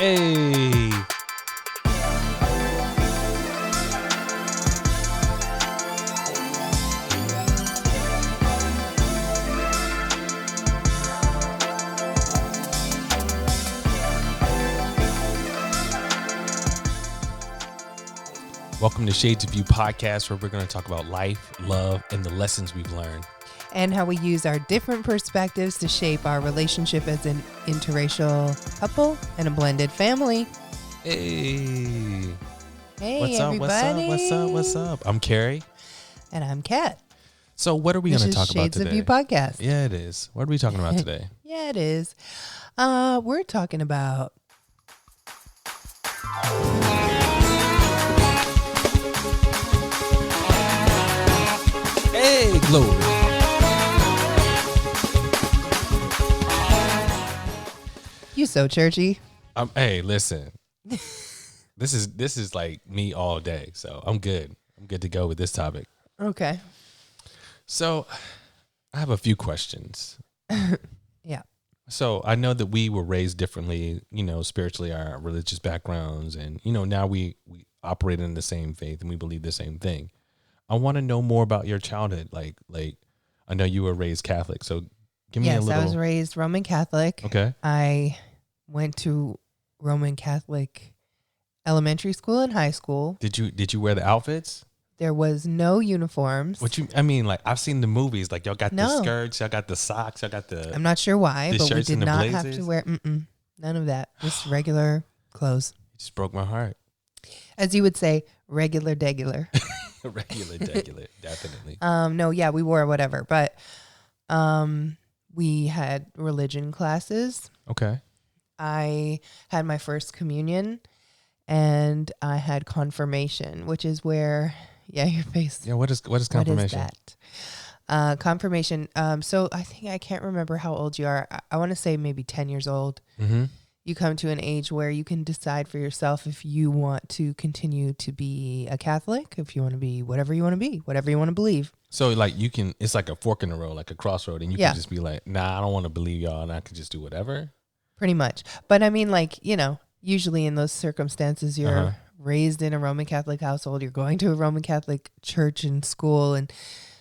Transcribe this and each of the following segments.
Hey. Welcome to Shades of You podcast, where we're going to talk about life, love, and the lessons we've learned. And how we use our different perspectives to shape our relationship as an interracial couple and a blended family. Hey. Hey, What's up? everybody. What's up? I'm Kerry. And I'm Kat. So what are we going to talk about Shades today? of You podcast. Yeah, it is. What are we talking about today? Yeah, it is. We're talking about... Hey, glory. You so churchy. Hey, listen. This is like me all day, so I'm good. I'm good to go with this topic. Okay. So I have a few questions. Yeah. So I know that we were raised differently, spiritually, our religious backgrounds, and, now we operate in the same faith and we believe the same thing. I want to know more about your childhood. Like I know you were raised Catholic, so give me a little. Yes, I was raised Roman Catholic. Okay. I went to Roman Catholic elementary school and high school. Did you wear the outfits? There was no uniforms. I've seen the movies, like y'all got the skirts, y'all got the socks, y'all got the. I'm not sure why, but we did not have blazers? to wear none of that. Just regular clothes. It just broke my heart. As you would say, regular degular. Regular, definitely. No, yeah, we wore whatever, but we had religion classes. Okay. I had my first communion, and I had confirmation, which is where, your face. Yeah, what is confirmation? What is that? Confirmation. So I can't remember how old you are. I want to say maybe 10 years old. Mm-hmm. You come to an age where you can decide for yourself if you want to continue to be a Catholic, if you want to be whatever you want to be, whatever you want to believe. So like it's like a fork in the road, like a crossroad, and you can just be like, nah, I don't want to believe y'all, and I can just do whatever. Pretty much. But I mean, usually in those circumstances, you're raised in a Roman Catholic household, you're going to a Roman Catholic church and school, and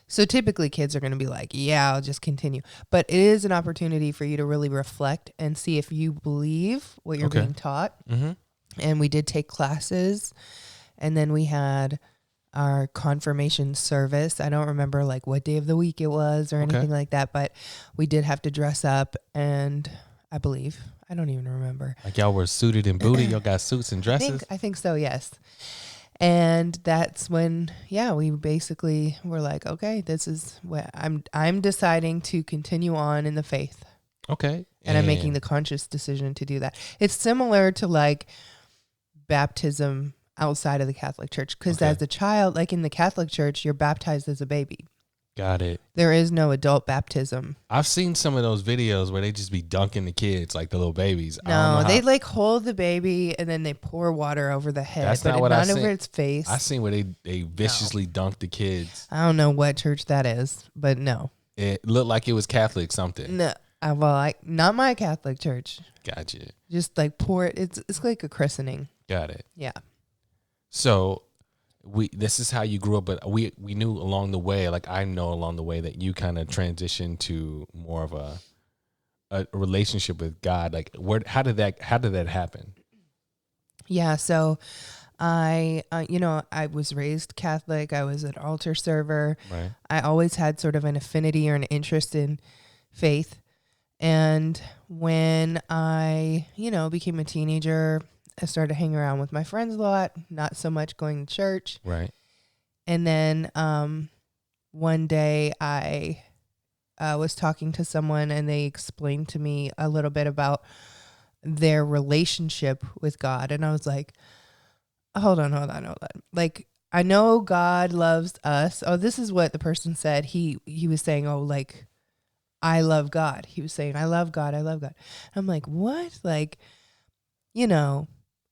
so typically kids are going to be like, yeah, I'll just continue. But it is an opportunity for you to really reflect and see if you believe what you're being taught. Mm-hmm. And we did take classes, and then we had our confirmation service. I don't remember like what day of the week it was or anything like that, but we did have to dress up, and I believe, I don't even remember. Like y'all were suited and booted. Y'all got suits and dresses. I think so, yes. And that's when, we basically were like, okay, this is what I'm deciding to continue on in the faith. Okay. And I'm making the conscious decision to do that. It's similar to like baptism outside of the Catholic Church. Because as a child, like in the Catholic Church, you're baptized as a baby. Got it. There is no adult baptism. I've seen some of those videos where they just be dunking the kids, like the little babies. No, they like hold the baby and then they pour water over the head. That's but not what I not seen. over its face. I seen where they viciously dunked the kids. I don't know what church that is, but no. It looked like it was Catholic something. No, not my Catholic church. Gotcha. Just like pour it. It's like a christening. Got it. Yeah. So this is how you grew up, but we knew along the way, like I know along the way, that you kind of transitioned to more of a relationship with God. Like how did that happen? Yeah. So I was raised Catholic. I was an altar server. Right. I always had sort of an affinity or an interest in faith. And when I, became a teenager, I started hanging around with my friends a lot, not so much going to church. Right. And then one day I was talking to someone, and they explained to me a little bit about their relationship with God. And I was like, hold on. Like, I know God loves us. Oh, this is what the person said. He was saying, I love God. He was saying, I love God. I'm like, what? Like,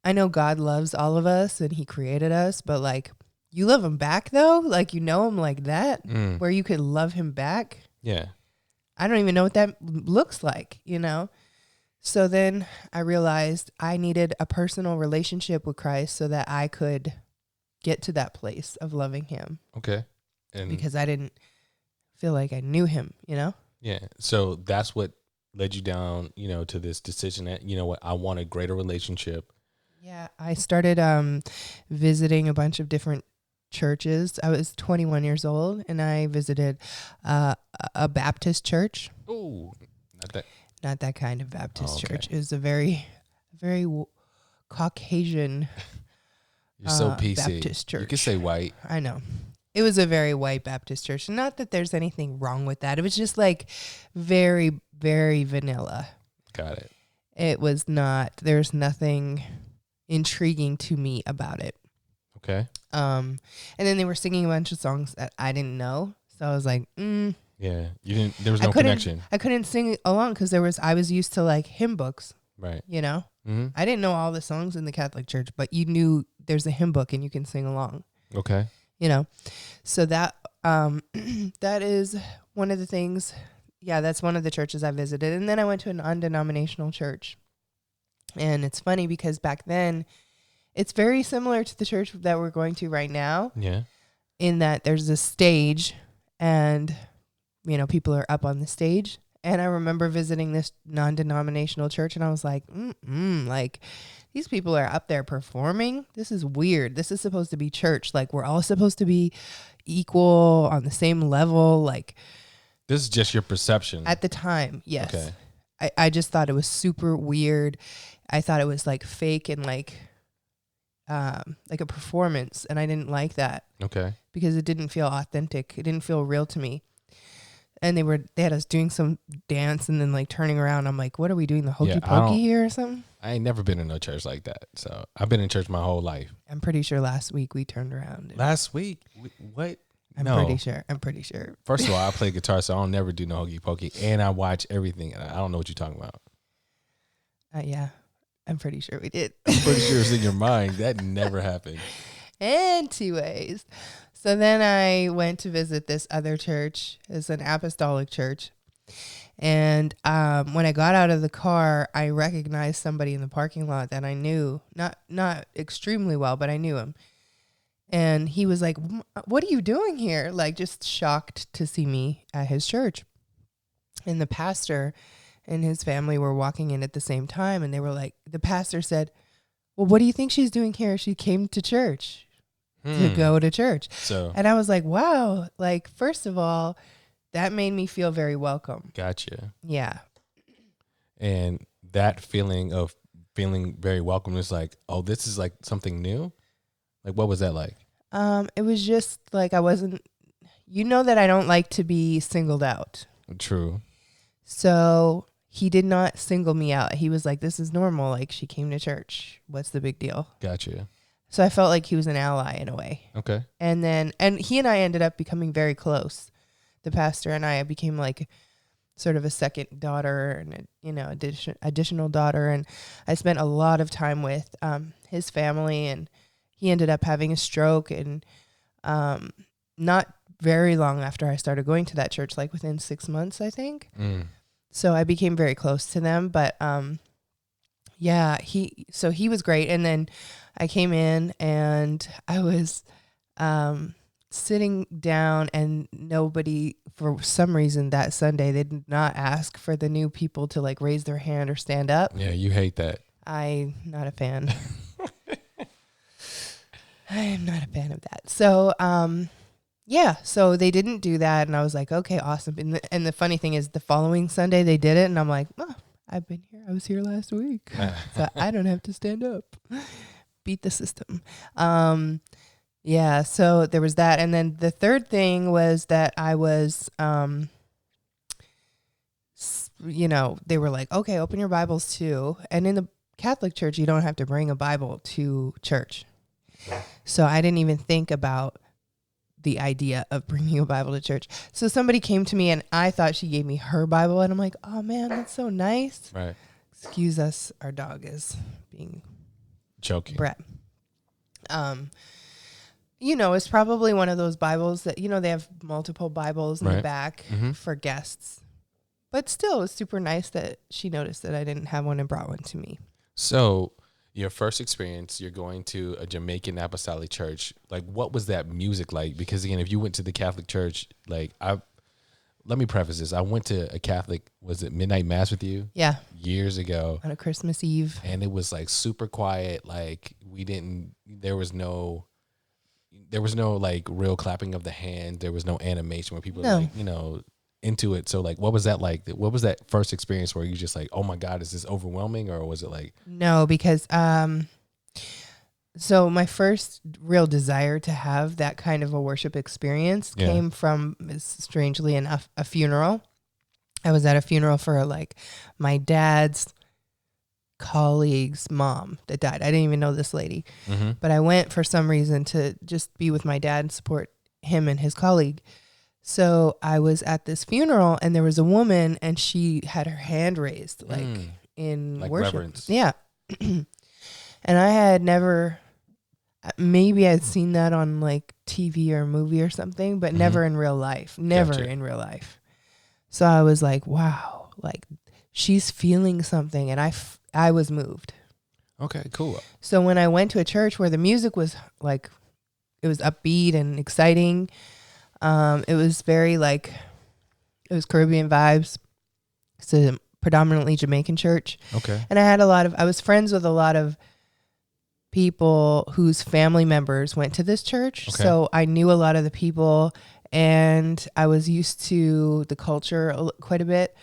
I know God loves all of us and he created us, but like, you love him back though? Like, him like that, where you could love him back? Yeah. I don't even know what that looks like, So then I realized I needed a personal relationship with Christ so that I could get to that place of loving him. Okay. And because I didn't feel like I knew him, you know? yeah. So that's what led you down, to this decision that, you know what, I want a greater relationship. Yeah, I started visiting a bunch of different churches. I was 21 years old, and I visited a Baptist church. Oh, Not that kind of Baptist okay. church. It was a very Caucasian You're so PC. Baptist church. You can say white. I know. It was a very white Baptist church. Not that there's anything wrong with that. It was just like very, very vanilla. Got it. It was not, there's nothing intriguing to me about it. Okay. And then they were singing a bunch of songs that I didn't know. So I was like, Yeah. There was no connection. I couldn't sing along because I was used to like hymn books. Right. You know? Mm-hmm. I didn't know all the songs in the Catholic Church, but you knew there's a hymn book and you can sing along. Okay. You know? So that, that is one of the things. Yeah, that's one of the churches I visited. And then I went to a non-denominational church. And it's funny because back then, it's very similar to the church that we're going to right now. Yeah. In that there's a stage and, people are up on the stage. And I remember visiting this non-denominational church and I was like, like these people are up there performing. This is weird. This is supposed to be church. Like we're all supposed to be equal on the same level. Like this is just your perception. At the time, yes. Okay. I just thought it was super weird. I thought it was like fake and like a performance, and I didn't like that. Okay. Because it didn't feel authentic. It didn't feel real to me. And they had us doing some dance and then like turning around. I'm like, what are we doing? The hokey pokey here or something? I ain't never been in no church like that. So I've been in church my whole life. I'm pretty sure last week we turned around. Last week? What? I'm pretty sure. First of all, I play guitar, so I don't never do no hokey pokey. And I watch everything. And I don't know what you're talking about. Yeah. I'm pretty sure we did. I'm pretty sure it's in your mind. That never happened. Anyways, so then I went to visit this other church. It's an Apostolic Church. And when I got out of the car, I recognized somebody in the parking lot that I knew. Not extremely well, but I knew him. And he was like, what are you doing here? Like just shocked to see me at his church. And the pastor and his family were walking in at the same time. And they were like, the pastor said, well, what do you think she's doing here? She came to church to go to church. And I was like, wow. Like, first of all, that made me feel very welcome. Gotcha. Yeah. And that feeling of feeling very welcome is like, oh, this is like something new. Like, what was that like? It was just like, I wasn't, that I don't like to be singled out. True. So he did not single me out. He was like, this is normal. Like, she came to church. What's the big deal? Gotcha. So I felt like he was an ally in a way. Okay. And he and I ended up becoming very close. The pastor and I became like sort of a second daughter and, additional daughter. And I spent a lot of time with his family, and he ended up having a stroke, and not very long after I started going to that church, like within 6 months, I think. So I became very close to them, but he was great. And then I came in and I was sitting down, and nobody, for some reason that Sunday, they did not ask for the new people to like raise their hand or stand up. Yeah, you hate that. I'm not a fan. I am not a fan of that. So, so they didn't do that, and I was like, okay, awesome. And the funny thing is, the following Sunday they did it, and I'm like, oh, I've been here. I was here last week, so I don't have to stand up. Beat the system. So there was that, and then the third thing was that I was, they were like, okay, open your Bibles too. And in the Catholic Church, you don't have to bring a Bible to church. So I didn't even think about the idea of bringing a Bible to church. So somebody came to me, and I thought she gave me her Bible, and I'm like, oh man, that's so nice. Right. Excuse us, our dog is being joking. Brett. It's probably one of those Bibles that, they have multiple Bibles in the back for guests. But still, it was super nice that she noticed that I didn't have one and brought one to me. So your first experience, you're going to a Jamaican Apostolic Church. Like, what was that music like? Because again, if you went to the Catholic Church, like let me preface this. I went to a Catholic, was it midnight mass with you? Yeah. Years ago. On a Christmas Eve. And it was like super quiet. Like there was no like real clapping of the hand. There was no animation where people were like, into it. So like, what was that like? What was that first experience where you just like, oh my God, is this overwhelming? Or was it like? No, because, so my first real desire to have that kind of a worship experience came from, strangely enough, a funeral. I was at a funeral for like my dad's colleague's mom that died. I didn't even know this lady, but I went for some reason to just be with my dad and support him and his colleague. So I was at this funeral and there was a woman and she had her hand raised like in like worship. Reverence. Yeah. And I had never, maybe I'd seen that on like TV or a movie or something, but never in real life. In real life. So I was like, wow, like she's feeling something. And I was moved. Okay, cool. So when I went to a church where the music was like, it was upbeat and exciting, it was very like, it was Caribbean vibes. It's a predominantly Jamaican church. Okay. And I was friends with a lot of people whose family members went to this church. Okay. So I knew a lot of the people and I was used to the culture quite a bit.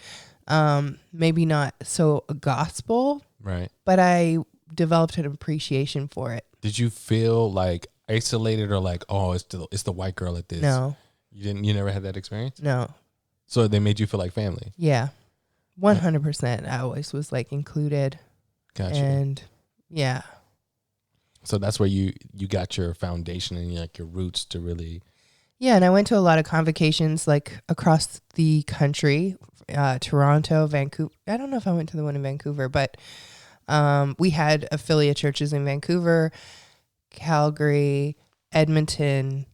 Maybe not so gospel, Right. but I developed an appreciation for it. Did you feel like isolated or like, oh, it's the white girl at this? No. You never had that experience? No. So they made you feel like family? Yeah. 100%. I always was like included. Gotcha. And yeah. So that's where you got your foundation and like your roots to really. Yeah. And I went to a lot of convocations like across the country, Toronto, Vancouver. I don't know if I went to the one in Vancouver, but we had affiliate churches in Vancouver, Calgary, Edmonton,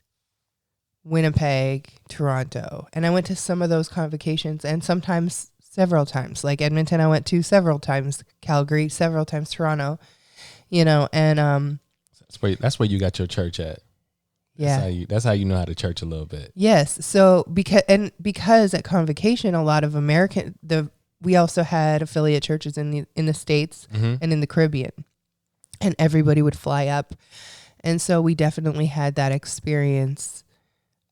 Winnipeg, Toronto. And I went to some of those convocations and sometimes several times. Like Edmonton, I went to several times, Calgary, several times, Toronto, and that's where you got your church at. Yeah. That's how you know how to church a little bit. Yes. So because at Convocation, a lot of we also had affiliate churches in the States and in the Caribbean, and everybody would fly up. And so we definitely had that experience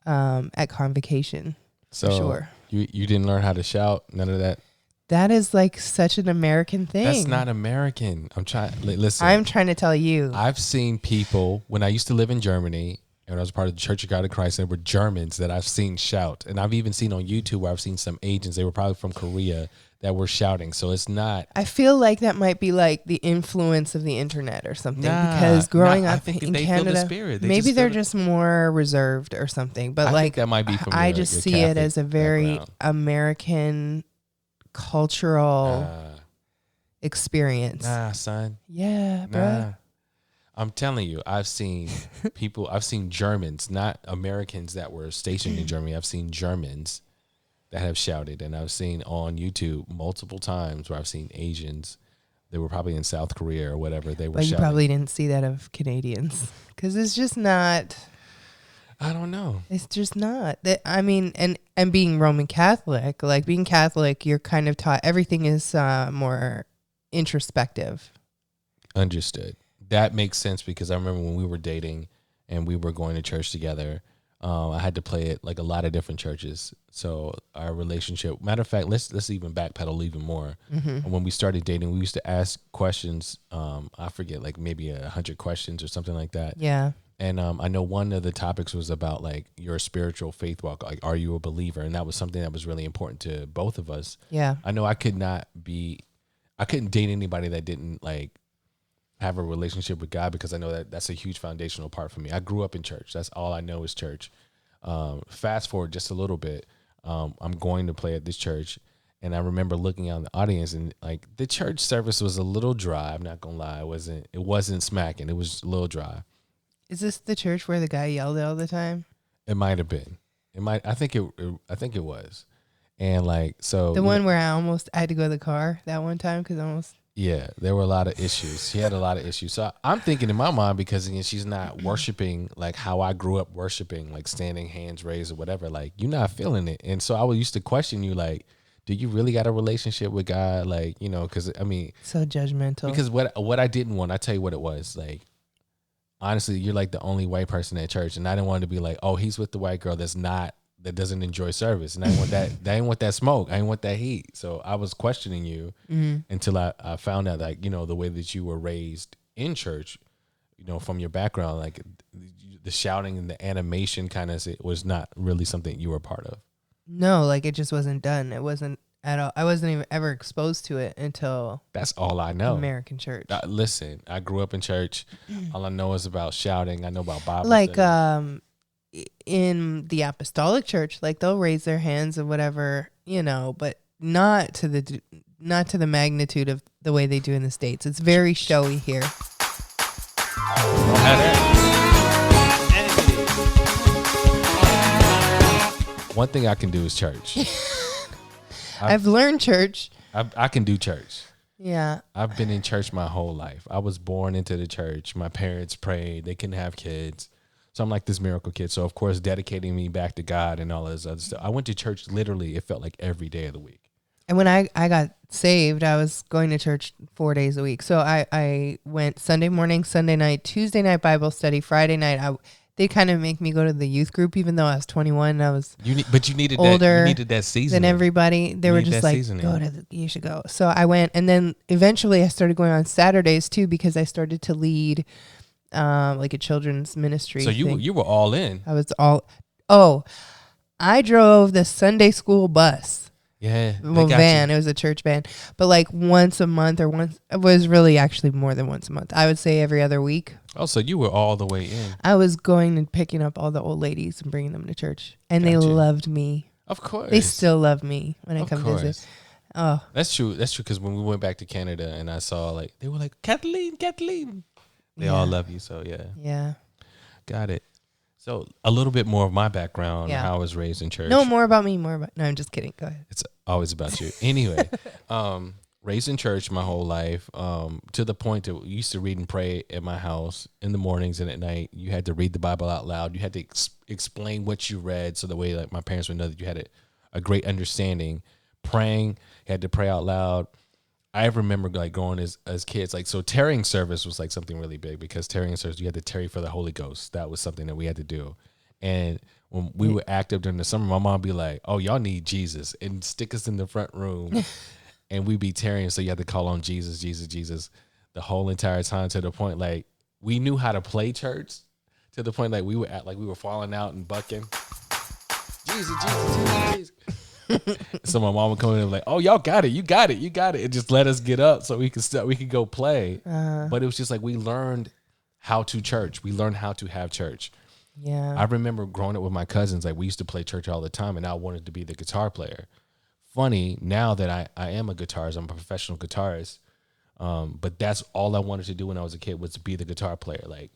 at Convocation. So for sure. You didn't learn how to shout, none of that. That is like such an American thing. That's not American. I'm trying to tell you. I've seen people when I used to live in Germany and I was part of the Church of God in Christ, there were Germans that I've seen shout. And I've even seen on YouTube where I've seen some agents, they were probably from Korea, that were shouting. So it's not. I feel like that might be like the influence of the internet or something. Because growing up in Canada, maybe they're just more reserved or something. But I think that might be from I just see Catholic it as a very background. American cultural experience. Nah, son. Yeah, bro. I'm telling you, I've seen Germans, not Americans that were stationed in Germany. I've seen Germans that have shouted, and I've seen on YouTube multiple times where I've seen Asians. They were probably in South Korea or whatever. They were but shouting. You probably didn't see that of Canadians because it's just not. I don't know. It's just not. I mean, and being Roman Catholic, like being Catholic, you're kind of taught everything is more introspective. Understood. That makes sense because I remember when we were dating and we were going to church together, I had to play at like a lot of different churches. So our relationship, matter of fact, let's even backpedal even more. And when we started dating, we used to ask questions. I forget, like maybe 100 questions or something like that. Yeah. And I know one of the topics was about like your spiritual faith walk. Like, are you a believer? And that was something that was really important to both of us. Yeah. I know I couldn't date anybody that didn't like have a relationship with God because I know that that's a huge foundational part for me. I grew up in church. That's all I know is church. Fast forward just a little bit. I'm going to play at this church. And I remember looking out in the audience and like the church service was a little dry. I'm not going to lie. It wasn't smacking. It was a little dry. Is this the church where the guy yelled all the time? It might have been. I think it was. And like, so The one where I had to go to the car that one time because I almost. Yeah, there were a lot of issues. She had a lot of issues. So I'm thinking in my mind, because again, she's not worshiping like how I grew up worshiping, like standing, hands raised or whatever. Like, you're not feeling it. And so I used to question you, like, do you really got a relationship with God? Like, you know, because I mean, so judgmental. Because what I didn't want, I tell you what it was. Like, honestly, you're like the only white person at church, and I didn't want to be like, oh, he's with the white girl that doesn't enjoy service, and I didn't want that. I didn't want that smoke. I didn't want that heat. So I was questioning you until I found out, like, you know, the way that you were raised in church, you know, from your background, like the shouting and the animation kind of was not really something you were a part of. No, like it just wasn't done. It wasn't at all. I wasn't even ever exposed to it until. That's all I know. American church. Listen, I grew up in church. All I know is about shouting. I know about Bible like study. In the Apostolic Church, like they'll raise their hands or whatever, you know, but not to the magnitude of the way they do in the States. It's very showy here. One thing I can do is church. I've learned church. I can do church. Yeah. I've been in church my whole life. I was born into the church. My parents prayed. They couldn't have kids. So I'm like this miracle kid. So, of course, dedicating me back to God and all this other stuff. I went to church literally, it felt like every day of the week. And when I got saved, I was going to church 4 days a week. So I went Sunday morning, Sunday night, Tuesday night Bible study, Friday night. They kind of make me go to the youth group, even though I was 21 and I was but you needed older. You needed that season. Than everybody. They were just like, you should go. So I went, and then eventually I started going on Saturdays too because I started to lead like a children's ministry. So you were all in. I was all. Oh, I drove the Sunday school bus. Yeah. Well, van. It was a church van. But like once a month it was really actually more than once a month. I would say every other week. Oh, so you were all the way in. I was going and picking up all the old ladies and bringing them to church. And they loved me. Of course. They still love me when I come visit. Oh. That's true. That's true. Because when we went back to Canada and I saw like, they were like, Kathleen. They all love you. So yeah. Yeah. Got it. So a little bit more of my background, how I was raised in church. No, more about me, No, I'm just kidding. Go ahead. It's always about you. Anyway, raised in church my whole life, to the point that we used to read and pray at my house in the mornings and at night. You had to read the Bible out loud. You had to explain what you read so the way like my parents would know that you had a great understanding. Praying, you had to pray out loud. I remember like going as kids, like, so tarrying service was like something really big because tarrying service, you had to tarry for the Holy Ghost. That was something that we had to do. And when we were active during the summer, my mom would be like, oh, y'all need Jesus, and stick us in the front room and we'd be tarrying. So you had to call on Jesus the whole entire time, to the point like we knew how to play church, to the point like we were falling out and bucking. Jesus. So my mom would come in and be like, oh, y'all got it. You got it. And just let us get up so we could go play. But it was just like, we learned how to church. We learned how to have church. Yeah. I remember growing up with my cousins, like we used to play church all the time, and I wanted to be the guitar player. Funny, now that I am a guitarist, I'm a professional guitarist. But that's all I wanted to do when I was a kid, was to be the guitar player. Like,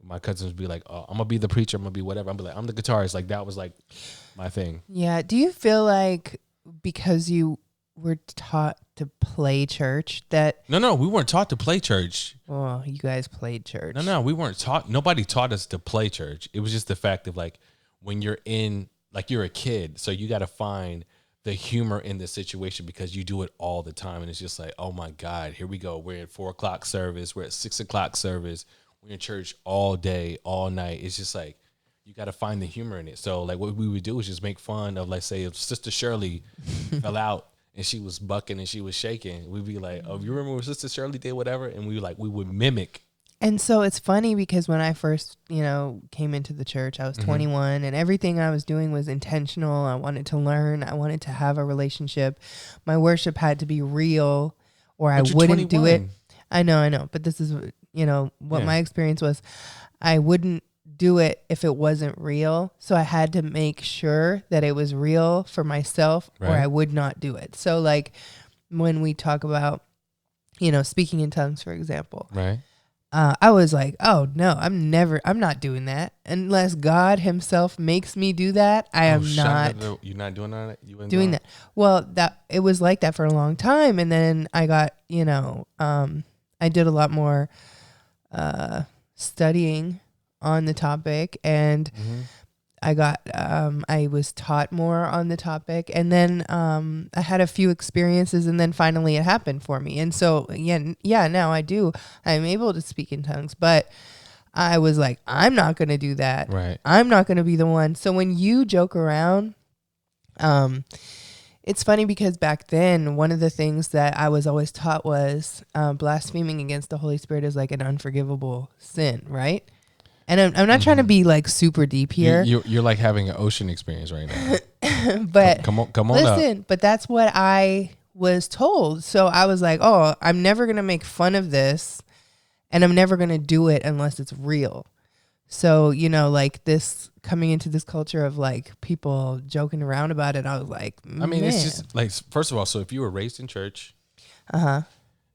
my cousins would be like, oh, I'm going to be the preacher. I'm going to be whatever. I'm like, I'm the guitarist. Like, that was like my thing. Yeah. Do you feel like because you were taught to play church that... No, we weren't taught to play church. Oh, you guys played church. No, we weren't taught. Nobody taught us to play church. It was just the fact of like, when you're in, like, you're a kid, so you got to find the humor in the situation because you do it all the time. And it's just like, oh my God, here we go. We're at 4:00 service. We're at 6:00 service. We're in church all day, all night. It's just like, you got to find the humor in it. So like what we would do is just make fun of, like, say if Sister Shirley fell out and she was bucking and she was shaking, we'd be like, oh, you remember when Sister Shirley did whatever? And we would mimic. And so it's funny because when I first, came into the church, I was 21 and everything I was doing was intentional. I wanted to learn. I wanted to have a relationship. My worship had to be real or I wouldn't 21. Do it. I know. But this is, what my experience was. I wouldn't do it if it wasn't real. So I had to make sure that it was real for myself or I would not do it. So like when we talk about, speaking in tongues, for example. Right. I was like, oh no, I'm not doing that unless God himself makes me do that. I am not. You're not doing that. You weren't doing that. Well, that it was like that for a long time, and then I got, I did a lot more studying on the topic, and I was taught more on the topic, and then I had a few experiences, and then finally it happened for me. And so now I'm able to speak in tongues, but I was like, I'm not going to do that. Right. I'm not going to be the one. So when you joke around, it's funny because back then, one of the things that I was always taught was blaspheming against the Holy Spirit is like an unforgivable sin, right? And I'm not trying to be like super deep here. You're like having an ocean experience right now. But come on listen, up. but that's what I was told. So I was like, oh, I'm never going to make fun of this, and I'm never going to do it unless it's real. So, like this coming into this culture of like people joking around about it, I was like, it's just like, first of all, so if you were raised in church, and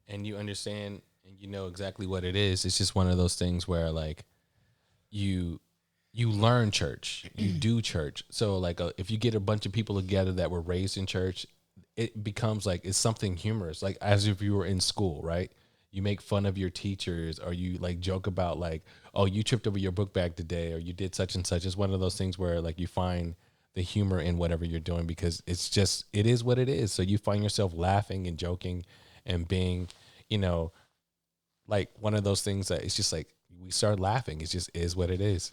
you understand and you know exactly what it is, it's just one of those things where like you learn church, you do church. So like if you get a bunch of people together that were raised in church, it becomes like it's something humorous, like as if you were in school, right? You make fun of your teachers, or you like joke about like, oh, you tripped over your book bag today, or you did such and such. It's one of those things where like you find the humor in whatever you're doing, because it is what it is. So you find yourself laughing and joking and being, like one of those things that it's just like we start laughing. It just is what it is.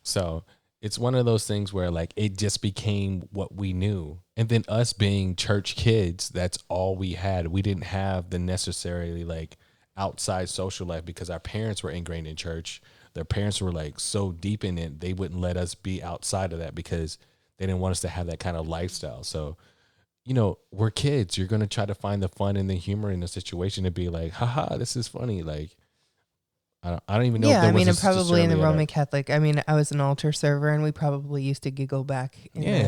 So it's one of those things where like it just became what we knew. And then us being church kids, that's all we had. We didn't have the necessarily like outside social life because our parents were ingrained in church. Their parents were like so deep in it, they wouldn't let us be outside of that because they didn't want us to have that kind of lifestyle. So, we're kids. You're going to try to find the fun and the humor in the situation and be like, haha, this is funny. Like, I don't even know. Yeah, I'm probably in the Roman Catholic. I was an altar server, and we probably used to giggle back.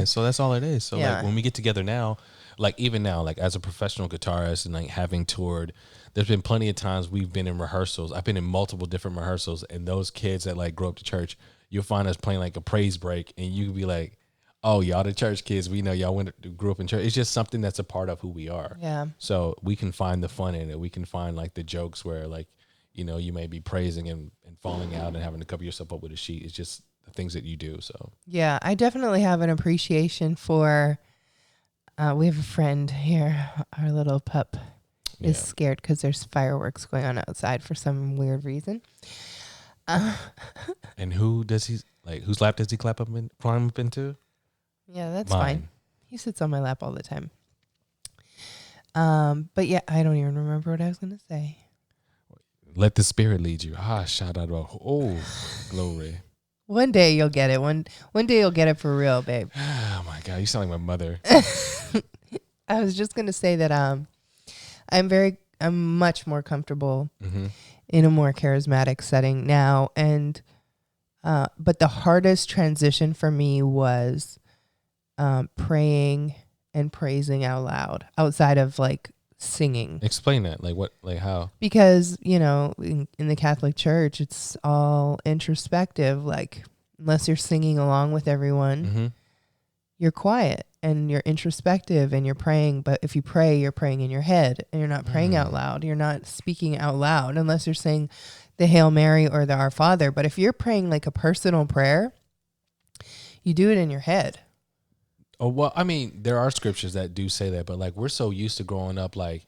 So that's all it is. So like when we get together now, like even now, like as a professional guitarist and like having toured, there's been plenty of times we've been in rehearsals. I've been in multiple different rehearsals, and those kids that like grow up to church, you'll find us playing like a praise break, and you can be like, oh, y'all the church kids. We know y'all grew up in church. It's just something that's a part of who we are. Yeah. So we can find the fun in it. We can find like the jokes where like, you may be praising and falling out and having to cover yourself up with a sheet. It's just the things that you do. So yeah, I definitely have an appreciation for. We have a friend here. Our little pup is scared because there's fireworks going on outside for some weird reason. And whose lap does he climb up into? Yeah, that's fine. He sits on my lap all the time. But yeah, I don't even remember what I was going to say. Let the Spirit lead you. Shout out. Oh, glory. One day you'll get it. One day you'll get it for real, babe. Oh my God, you sound like my mother. I was just gonna say that I'm much more comfortable in a more charismatic setting now, and but the hardest transition for me was praying and praising out loud outside of like singing. Explain that. Like what? Like how? Because in the Catholic Church, it's all introspective. Like unless you're singing along with everyone, you're quiet and you're introspective and you're praying. But if you pray, you're praying in your head and you're not praying out loud. You're not speaking out loud unless you're saying the Hail Mary or the Our Father. But if you're praying like a personal prayer, you do it in your head. Oh, well, there are scriptures that do say that, but like we're so used to growing up, like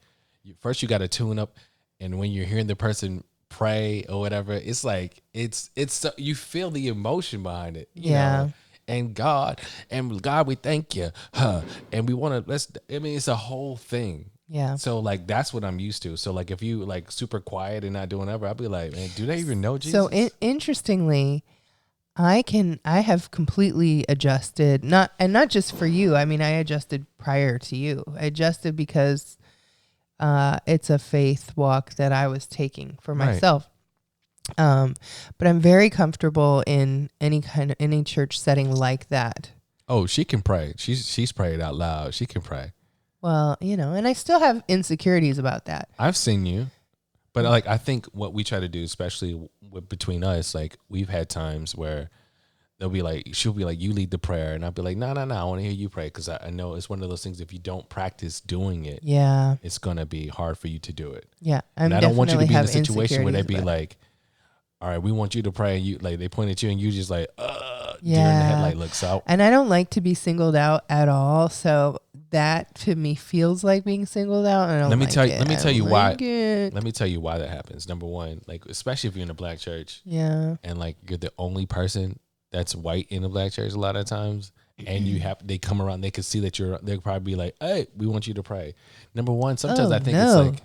first you got to tune up, and when you're hearing the person pray or whatever, it's like it's you feel the emotion behind it, you know? And God, we thank you, and we want to it's a whole thing. Yeah. So like that's what I'm used to. So like if you like super quiet and not doing ever, I'll be like, man, do they even know Jesus? So interestingly, I have completely adjusted, not just for you. I adjusted prior to you. I adjusted because it's a faith walk that I was taking for myself. But I'm very comfortable in any church setting like that. Oh, she can pray. She's prayed out loud. She can pray. Well, and I still have insecurities about that. I've seen you, But like, I think what we try to do, especially between us, like we've had times where she'll be like, you lead the prayer. And I'll be like, no, I want to hear you pray. Because I know it's one of those things, if you don't practice doing it, it's going to be hard for you to do it. Yeah. And I don't want you to be in a situation where they'd be like, all right, we want you to pray. And you like, they point at you and you just like, during the headlight looks out. And I don't like to be singled out at all. So that to me feels like being singled out. And let me tell you why that happens. Number one, like, especially if you're in a black church. Yeah. And like, you're the only person that's white in a black church a lot of times. And they come around, they can see that they'll probably be like, hey, we want you to pray. Number one, sometimes I think it's like,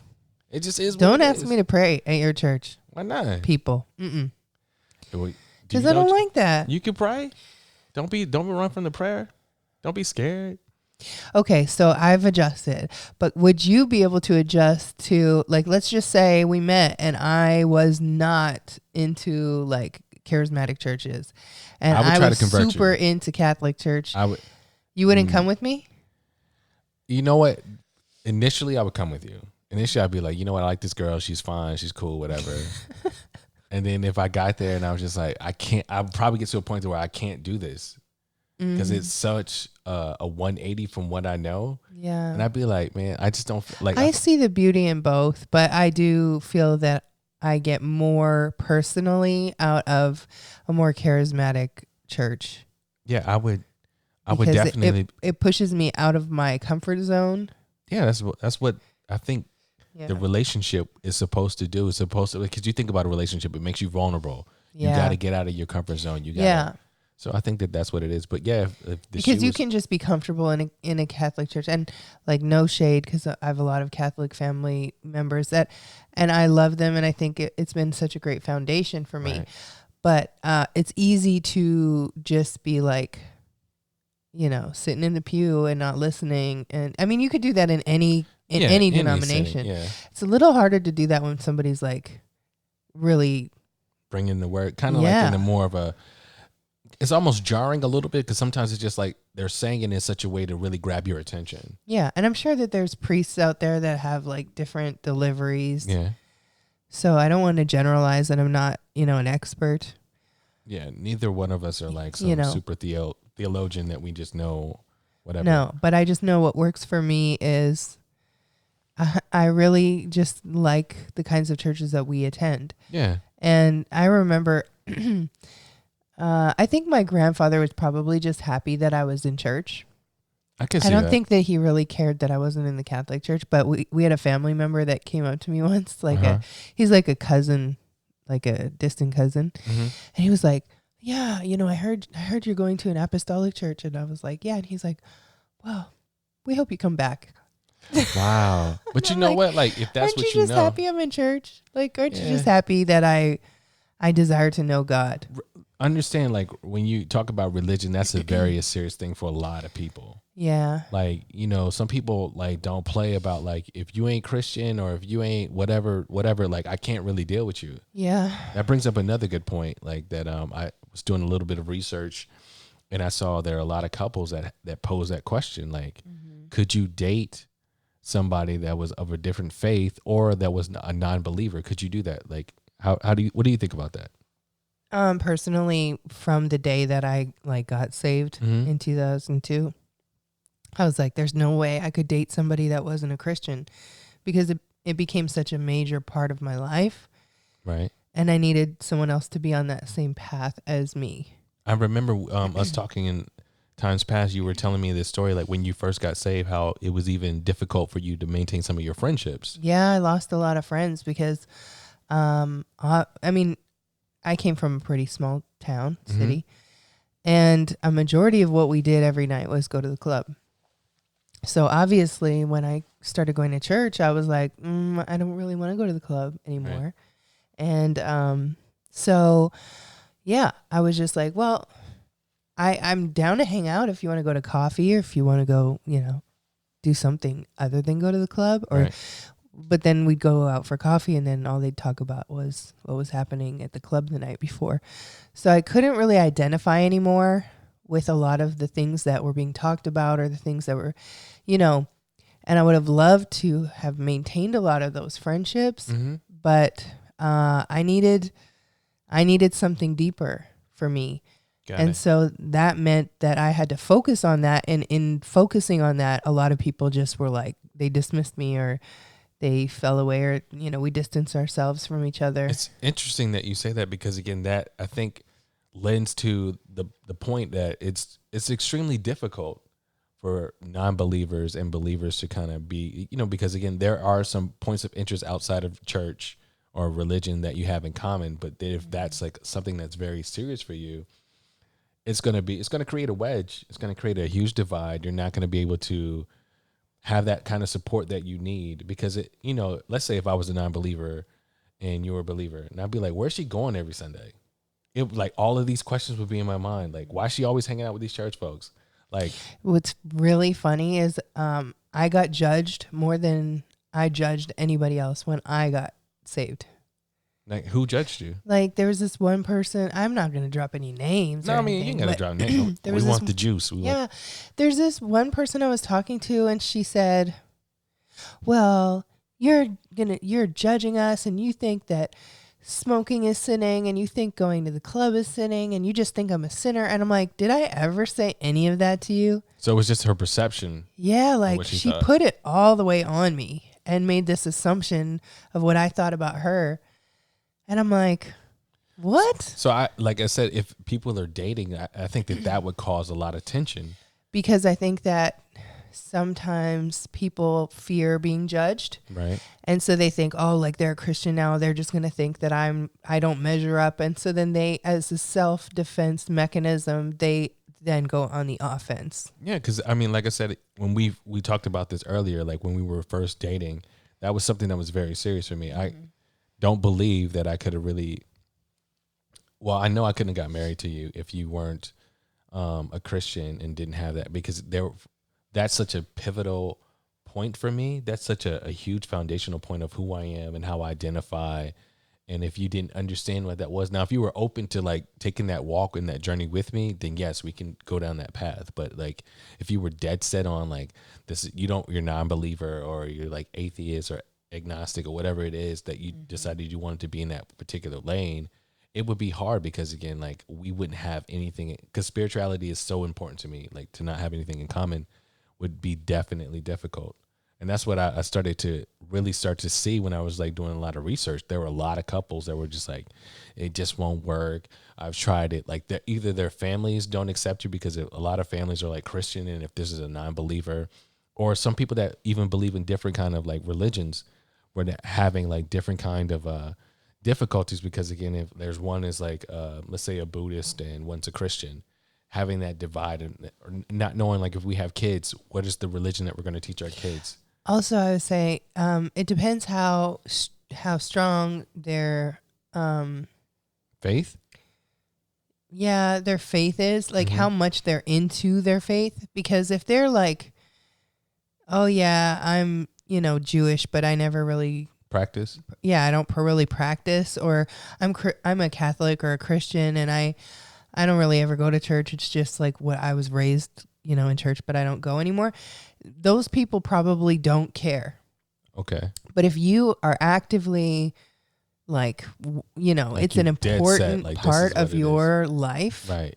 it just is. Don't ask me to pray at your church. Why not? People. Because I don't like that. You can pray. Don't run from the prayer. Don't be scared. Okay, so I've adjusted. But would you be able to adjust to, like, let's just say we met and I was not into like charismatic churches, and I was super into Catholic Church. You wouldn't come with me? You know what? Initially, I would come with you. Initially, I'd be like, you know what? I like this girl. She's fine. She's cool, whatever. And then if I got there and I was just like, I'd probably get to a point where I can't do this because it's such a 180 from what I know. Yeah. And I'd be like, man, I just don't like. I see the beauty in both, but I do feel that I get more personally out of a more charismatic church. Yeah, I would definitely. It pushes me out of my comfort zone. Yeah, that's what I think. Yeah. The relationship is supposed to do. It's supposed to, because you think about a relationship, it makes you vulnerable. Yeah. You got to get out of your comfort zone. So I think that's what it is. But yeah, because you can just be comfortable in a Catholic church, and like, no shade, because I have a lot of Catholic family members and I love them, and I think it's been such a great foundation for me. Right. But it's easy to just be like, sitting in the pew and not listening. And I mean, you could do that in any denomination. Yeah. It's a little harder to do that when somebody's like really bringing the word, kind of like in a more of a, it's almost jarring a little bit, because sometimes it's just like they're saying it in such a way to really grab your attention. Yeah. And I'm sure that there's priests out there that have like different deliveries. Yeah. So I don't want to generalize, and I'm not, an expert. Yeah. Neither one of us are like some super theologian that we just know whatever. No, but I just know what works for me is I really just like the kinds of churches that we attend. Yeah. And I remember, I think my grandfather was probably just happy that I was in church. I can see that. I don't think that he really cared that I wasn't in the Catholic Church, but we had a family member that came up to me once, like he's like a cousin, like a distant cousin. Mm-hmm. And he was like, yeah, I heard you're going to an Apostolic Church. And I was like, yeah. And he's like, well, we hope you come back. Wow. But you know like, what? Like, if that's what you know. Aren't you just happy I'm in church? Like, aren't you just happy that I desire to know God? Understand, like, when you talk about religion, that's a very serious thing for a lot of people. Yeah. Like, some people like don't play about like, if you ain't Christian or if you ain't whatever, like, I can't really deal with you. Yeah. That brings up another good point, like that I was doing a little bit of research and I saw there are a lot of couples that pose that question, like, could you date somebody that was of a different faith or that was a non-believer? Could you do that? Like, what do you think about that? Personally, from the day that I like got saved in 2002, I was like, there's no way I could date somebody that wasn't a Christian, because it became such a major part of my life. Right. And I needed someone else to be on that same path as me. I remember us talking in times past. You were telling me this story, like when you first got saved, how it was even difficult for you to maintain some of your friendships. Yeah, I lost a lot of friends because, I came from a pretty small town, city, and a majority of what we did every night was go to the club. So obviously when I started going to church, I was like, I don't really want to go to the club anymore. Right. And so, yeah, I was just like, well, I'm down to hang out if you want to go to coffee or if you want to go, do something other than go to the club. Or, right. But then we'd go out for coffee, and then all they'd talk about was what was happening at the club the night before. So I couldn't really identify anymore with a lot of the things that were being talked about or the things that were, and I would have loved to have maintained a lot of those friendships, but I needed something deeper for me. So that meant that I had to focus on that. And in focusing on that, a lot of people just were like, they dismissed me or they fell away or, we distanced ourselves from each other. It's interesting that you say that because, again, that I think lends to the point that it's extremely difficult for non-believers and believers to kind of be, because, again, there are some points of interest outside of church or religion that you have in common. But if that's like something that's very serious for you, it's going to create a wedge. It's going to create a huge divide. You're not going to be able to have that kind of support that you need because let's say if I was a non-believer and you were a believer and I'd be like, where's she going every Sunday? It like all of these questions would be in my mind. Like, why is she always hanging out with these church folks? Like, what's really funny is, I got judged more than I judged anybody else when I got saved. Like, who judged you? Like, there was this one person. I'm not going to drop any names. No, I mean, you ain't got to drop names. We want the juice. There's this one person I was talking to, and she said, well, you're judging us, and you think that smoking is sinning, and you think going to the club is sinning, and you just think I'm a sinner. And I'm like, did I ever say any of that to you? So it was just her perception. Yeah, like she put it all the way on me and made this assumption of what I thought about her. And I'm like, what? So like I said, if people are dating, I think that would cause a lot of tension. Because I think that sometimes people fear being judged. Right. And so they think, oh, like they're a Christian now, they're just going to think that I don't measure up. And so then they, as a self-defense mechanism, they then go on the offense. Yeah, because I mean, like I said, when we talked about this earlier, like when we were first dating, that was something that was very serious for me. I don't believe that I could have really, well, I know I couldn't have got married to you if you weren't a Christian and didn't have that, because that's such a pivotal point for me. That's such a huge foundational point of who I am and how I identify. And if you didn't understand what that was, now, if you were open to like taking that walk and that journey with me, then yes, we can go down that path. But like, if you were dead set on like this, you're non-believer or you're like atheist or agnostic or whatever it is that you decided you wanted to be in that particular lane, it would be hard because, again, like we wouldn't have anything, because spirituality is so important to me. Like to not have anything in common would be definitely difficult. And that's what I started to really start to see when I was like doing a lot of research. There were a lot of couples that were just like, it just won't work. I've tried it. Like either their families don't accept you, because a lot of families are like Christian, and if this is a non-believer, or some people that even believe in different kind of like religions, where they're having like different kind of difficulties, because, again, if there's one is like, let's say a Buddhist and one's a Christian, having that divide and or not knowing, like, if we have kids, what is the religion that we're going to teach our kids? Also, I would say it depends how strong their faith. Yeah, their faith is, like how much they're into their faith. Because if they're like, oh yeah, I'm Jewish, but I never really practice. Yeah, I don't really practice, or I'm a Catholic or a Christian, and I don't really ever go to church. It's just like what I was raised, in church, but I don't go anymore. Those people probably don't care. Okay. But if you are actively like it's an important part of your life. Right.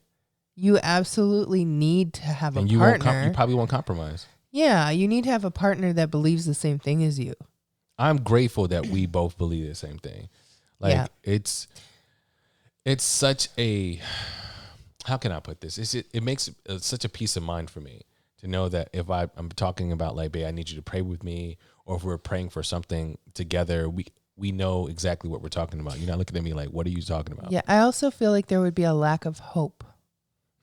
You absolutely need to have and a partner. You probably won't compromise. Yeah, you need to have a partner that believes the same thing as you. I'm grateful that we both believe the same thing. Like it's such a, how can I put this? It makes such a peace of mind for me to know that if I'm talking about like, babe, I need you to pray with me, or if we're praying for something together, we know exactly what we're talking about. You're not looking at me like, what are you talking about? Yeah, I also feel like there would be a lack of hope.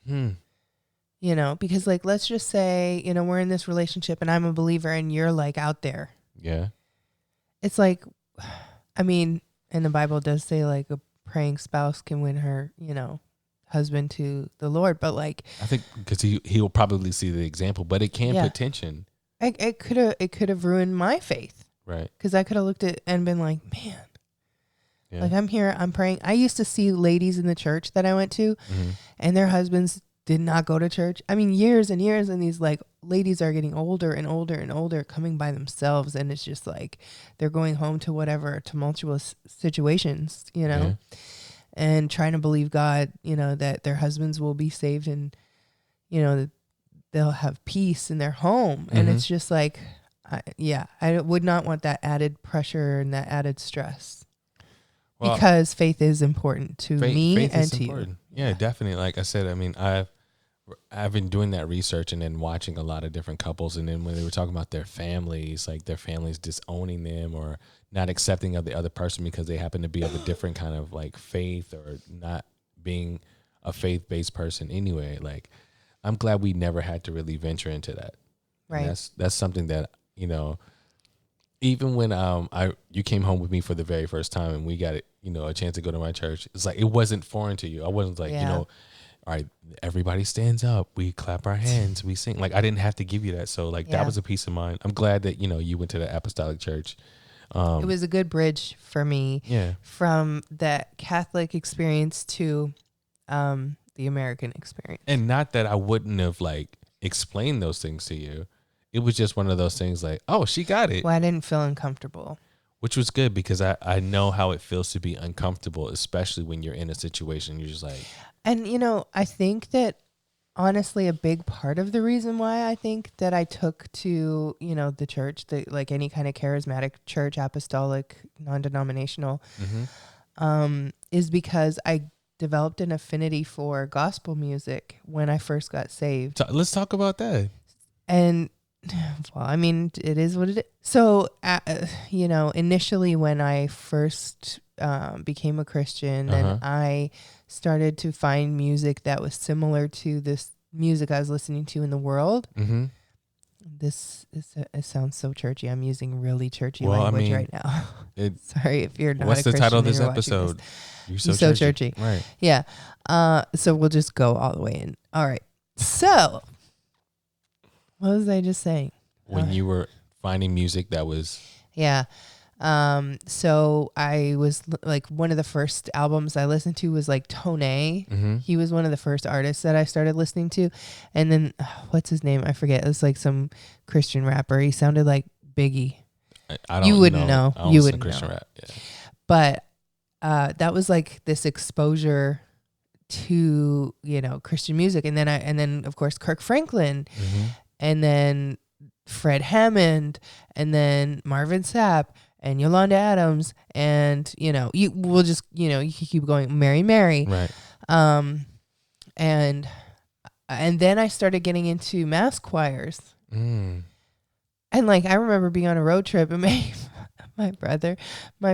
Because like, let's just say, we're in this relationship and I'm a believer and you're like out there. Yeah. It's like, I mean, and the Bible does say like a praying spouse can win her, husband to the Lord. But like, I think because he'll probably see the example, but it can put tension. It could have ruined my faith. Right. Because I could have looked at it and been like, man, like I'm here, I'm praying. I used to see ladies in the church that I went to and their husbands did not go to church. I mean, years and years, and these like ladies are getting older and older and older, coming by themselves, and it's just like they're going home to whatever tumultuous situations, you know, and trying to believe God, you know, that their husbands will be saved and, you know, that they'll have peace in their home. And it's just like, I would not want that added pressure and that added stress. Well, because faith is important to me and to you. Yeah, definitely. Like I said, I mean, I've been doing that research and then watching a lot of different couples. And then when they were talking about their families, like their families disowning them or not accepting of the other person because they happen to be of a different kind of like faith or not being a faith-based person anyway. Like, I'm glad we never had to really venture into that. Right. And that's something that, you know, even when you came home with me for the very first time and we got it, you know, a chance to go to my church, it's like it wasn't foreign to you. I wasn't like, you know, all right, everybody stands up, we clap our hands, we sing. Like I didn't have to give you that. So like that was a peace of mind. I'm glad that, you know, you went to the Apostolic Church. It was a good bridge for me from that Catholic experience to the American experience. And not that I wouldn't have like explained those things to you. It was just one of those things like, oh, she got it. Well, I didn't feel uncomfortable. Which was good because I know how it feels to be uncomfortable, especially when you're in a situation. You're just like... And, you know, I think that honestly a big part of the reason why I think that I took to, you know, the church, like any kind of charismatic church, apostolic, non-denominational, is because I developed an affinity for gospel music when I first got saved. Let's talk about that. And... well, I mean, it is what it is. So, you know, initially when I first became a Christian and I started to find music that was similar to this music I was listening to in the world. It sounds so churchy. I'm using really churchy language right now. Sorry if you're not what's a Christian. What's the title of this episode? You're so churchy. Right. Yeah. So we'll just go all the way in. All right. So... what was I just saying? When you were finding music that was... Yeah. So I was like, one of the first albums I listened to was like Tone. He was one of the first artists that I started listening to. And then, what's his name? I forget. It was like some Christian rapper. He sounded like Biggie. You wouldn't know. You wouldn't know. Rap. Yeah. But that was like this exposure to, you know, Christian music. And then of course, Kirk Franklin. And then Fred Hammond, and then Marvin Sapp, and Yolanda Adams, and, you know, you can keep going, Mary. Right. And then I started getting into mass choirs. And like, I remember being on a road trip and my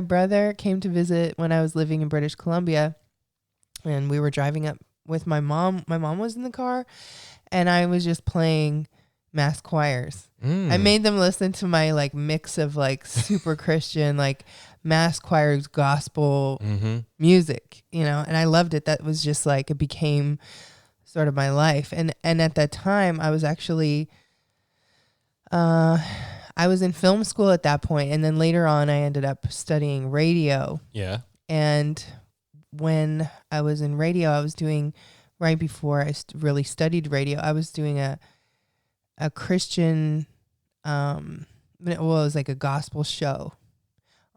brother came to visit when I was living in British Columbia, and we were driving up with my mom. My mom was in the car, and I was just playing mass choirs. I made them listen to my like mix of like super Christian, like mass choirs, gospel music, you know, and I loved it. That was just like, it became sort of my life. And at that time I was actually, I was in film school at that point. And then later on I ended up studying radio. Yeah. And when I was in radio, I was doing, right before I really studied radio, I was doing a Christian, it was like a gospel show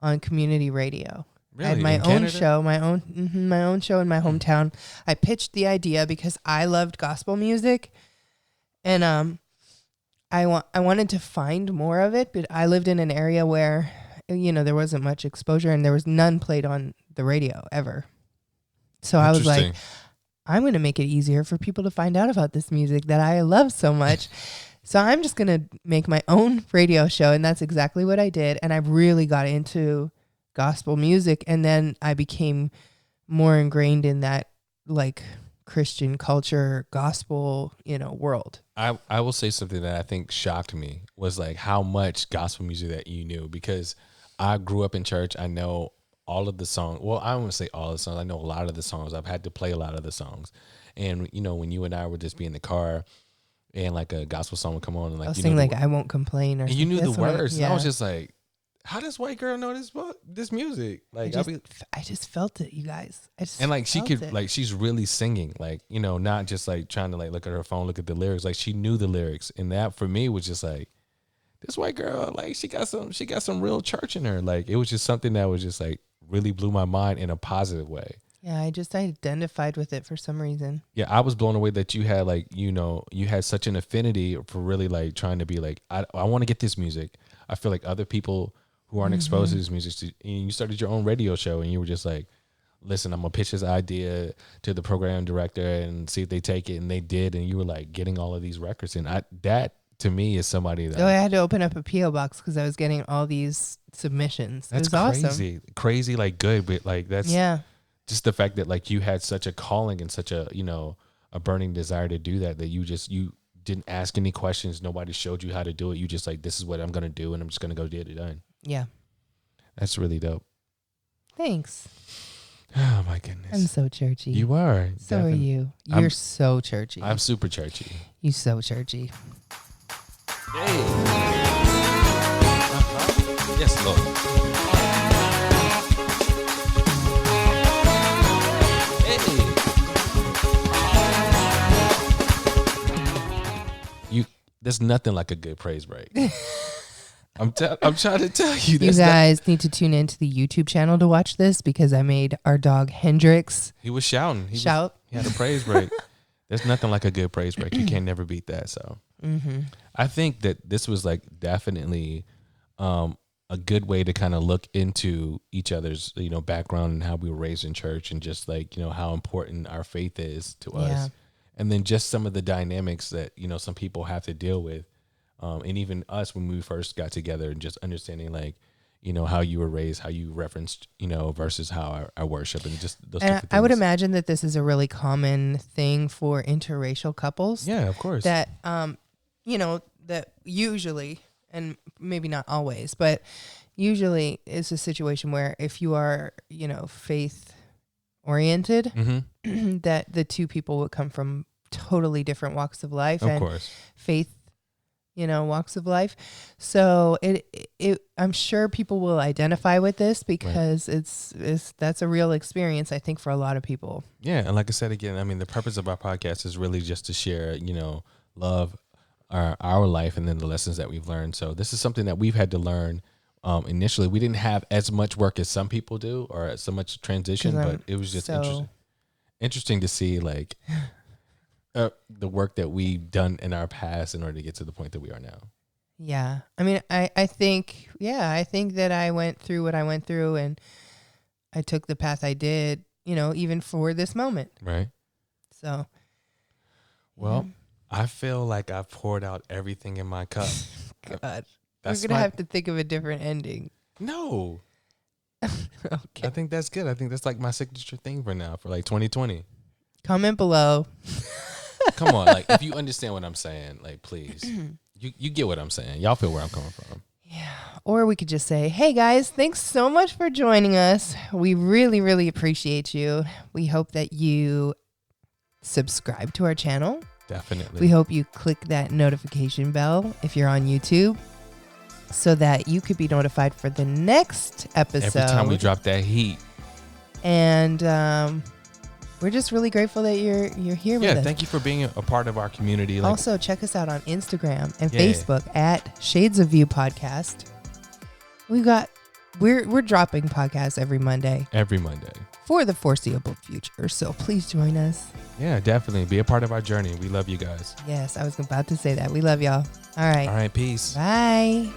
on community radio. Really? I had my own show, my own show in my hometown. I pitched the idea because I loved gospel music, and I wanted to find more of it, but I lived in an area where, you know, there wasn't much exposure and there was none played on the radio ever. So I was like, I'm going to make it easier for people to find out about this music that I love so much. So I'm just going to make my own radio show. And that's exactly what I did. And I really got into gospel music. And then I became more ingrained in that like Christian culture, gospel, you know, world. I will say something that I think shocked me was like how much gospel music that you knew, because I grew up in church. I know all of the songs. Well, I don't want to say all the songs. I know a lot of the songs. I've had to play a lot of the songs. And, you know, when you and I would just be in the car and like a gospel song would come on and like, I was saying like, I won't complain, or and you knew the words. Yeah. I was just like, how does white girl know this music? Like I just felt it, you guys. And like she could it. like she's really singing, like, you know, not just like trying to like look at her phone, look at the lyrics. Like she knew the lyrics, and that for me was just like, this white girl, like she got some real church in her. Like it was just something that was just like really blew my mind in a positive way. Yeah, I just identified with it for some reason. Yeah, I was blown away that you had like, you know, you had such an affinity for really like trying to be like, I want to get this music. I feel like other people who aren't exposed to this music, and you started your own radio show, and you were just like, listen, I'm gonna pitch this idea to the program director and see if they take it, and they did, and you were like getting all of these records, and that to me is somebody that I had to open up a PO box because I was getting all these submissions. That's crazy, awesome. Crazy, like good, but like that's just the fact that like you had such a calling and such a, you know, a burning desire to do that you didn't ask any questions. Nobody showed you how to do it. You just like, this is what I'm gonna do, and I'm just gonna go get it done. Yeah, that's really dope. Thanks. Oh my goodness, I'm so churchy. You are. So are you. You're so churchy. I'm super churchy. You so churchy. Hey. Yes, Lord. Hey. There's nothing like a good praise break. I'm trying to tell you. You guys need to tune into the YouTube channel to watch this because I made our dog Hendrix. He was shouting. He had a praise break. There's nothing like a good praise break. You can never beat that. So I think that this was like definitely a good way to kind of look into each other's, you know, background and how we were raised in church, and just like, you know, how important our faith is to us. And then just some of the dynamics that, you know, some people have to deal with. And even us when we first got together, and just understanding like, you know, how you were raised, how you referenced, you know, versus how I worship, and just those different things. I would imagine that this is a really common thing for interracial couples. Yeah, of course. That, you know, that usually, and maybe not always, but usually it's a situation where if you are, you know, faith oriented, that the two people would come from totally different walks of life. Of course. Faith, you know, walks of life. So I'm sure people will identify with this because that's a real experience, I think, for a lot of people. Yeah. And like I said, again, I mean, the purpose of our podcast is really just to share, you know, love, our life, and then the lessons that we've learned. So this is something that we've had to learn. Initially, we didn't have as much work as some people do, or so much transition, but it was just interesting to see like the work that we've done in our past in order to get to the point that we are now. Yeah. I mean, I think that I went through what I went through, and I took the path I did, you know, even for this moment. Right. So. Well, I feel like I've poured out everything in my cup. God. We're going to have to think of a different ending. No. Okay. I think that's good. I think that's like my signature thing for now, for like 2020. Comment below. Come on, like if you understand what I'm saying, like please, you get what I'm saying. Y'all feel where I'm coming from. Yeah. Or we could just say, hey guys, thanks so much for joining us. We really, really appreciate you. We hope that you subscribe to our channel. Definitely. We hope you click that notification bell if you're on YouTube, so that you could be notified for the next episode. Every time we drop that heat. And we're just really grateful that you're here with us. Yeah, thank you for being a part of our community. Like, also, check us out on Instagram and Facebook at Shades of View Podcast. We're dropping podcasts every Monday. Every Monday. For the foreseeable future. So please join us. Yeah, definitely. Be a part of our journey. We love you guys. Yes, I was about to say that. We love y'all. All right. All right, peace. Bye.